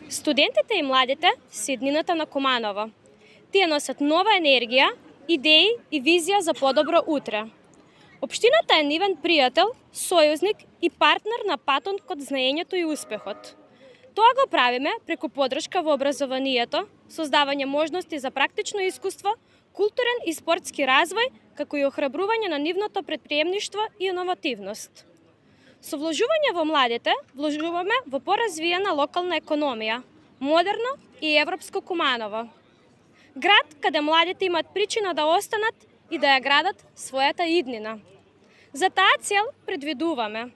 Студентите и младите се иднината на Куманово. Тие носат нова енергија, идеи и визија за подобро утре. Општината е нивен пријател, сојузник и партнер на патот кон знаењето и успехот. Тоа го правиме преку поддршка во образованието, создавање можности за практично искуство, културен и спортски развој, како и охрабрување на нивното претприемништво и иновативност. Со вложување во младите, вложуваме во поразвиена локална економија, модерно и европско Куманово. Град каде младите имат причина да останат и да ја градат својата иднина. За таа цел предвидуваме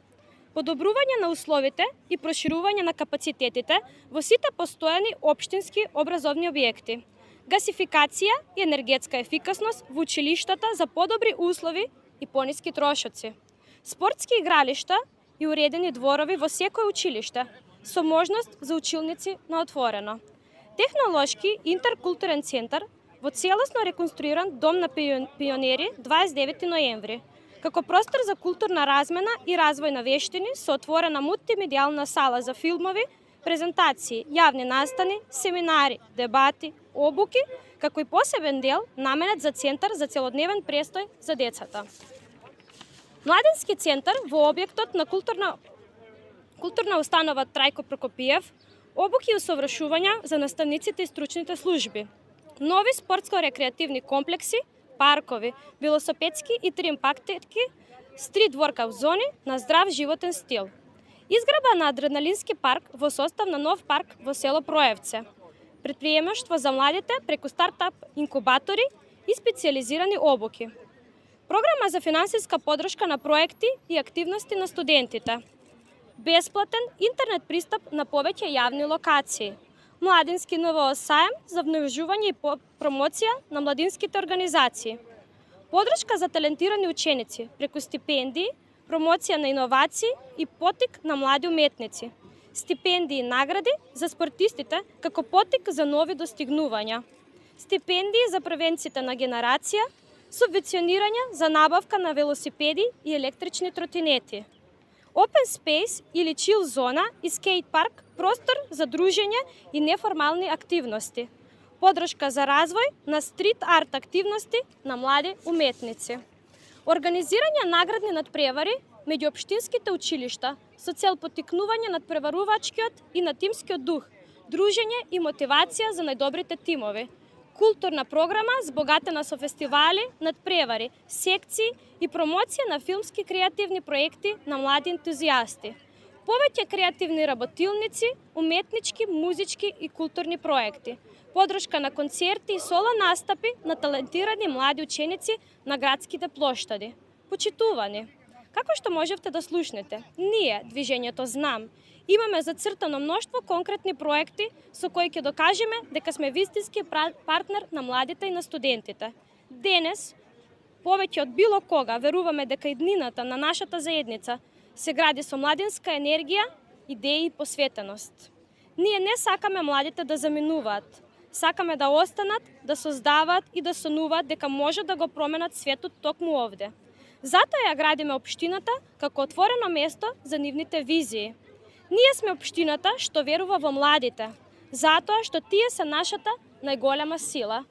подобрување на условите и проширување на капацитетите во сите постојани општински образовни објекти, гасификација и енергетска ефикасност во училиштата за подобри услови и пониски трошоци, спортски игралишта и уредени дворови во секој училиште, со можност за училници на отворено. Технолошки интеркултурен центар во целосно реконструиран дом на пионери 29 ноември, како простор за културна размена и развој на вештини со отворена мултимедијална сала за филмови, презентации, јавни настани, семинари, дебати, обуки, како и посебен дел наменет за центар за целодневен престој за децата. Младински центар во објектот на културна установа Трајко Прокопиев, обуки и усовршувања за наставниците и стручните служби, нови спортско-рекреативни комплекси, паркови, велосипедски и тримпактетки, стрит воркаут зони на здрав животен стил. Изграба на адреналински парк во состав на нов парк во село Проевце. Предприемаштво за младите преку стартап инкубатори и специализирани обуки. Програма за финансиска поддршка на проекти и активности на студентите. Бесплатен интернет пристап на повеќе јавни локации. Младински НВО сајм за внежување и промоција на младинските организации. Поддршка за талентирани ученици преку стипендии, промоција на иновации и поттик на млади уметници. Стипендии и награди за спортистите како поттик за нови достигнувања. Стипендии за превенците на генерација, субвенционирање за набавка на велосипеди и електрични тротинети. Open Space или Chill зона и скейт парк, простор за дружење и неформални активности. Поддршка за развој на стрит арт активности на млади уметници. Организирање наградни надпревари меѓу општинските училишта со цел поттикнување надпреварувачкиот и на тимскиот дух, дружење и мотивација за најдобрите тимови. Културна програма збогатена со фестивали, надпревари, секции и промоција на филмски креативни проекти на млади ентузијасти. Повеќе креативни работилници, уметнички, музички и културни проекти. Поддршка на концерти и соло настапи на талентирани млади ученици на градските плоштади. Почитувани! Како што можевте да слушнете, ние, Движењето Знам, имаме зацртано мноштво конкретни проекти со кои ќе докажеме дека сме вистински партнер на младите и на студентите. Денес, повеќе од било кога, веруваме дека иднината на нашата заедница се гради со младинска енергија, идеи и посветеност. Ние не сакаме младите да заминуваат. Сакаме да останат, да создаваат и да сонуваат дека може да го променат светот токму овде. Затоа ја градиме општината како отворено место за нивните визии. Ние сме општината што верува во младите, затоа што тие се нашата најголема сила.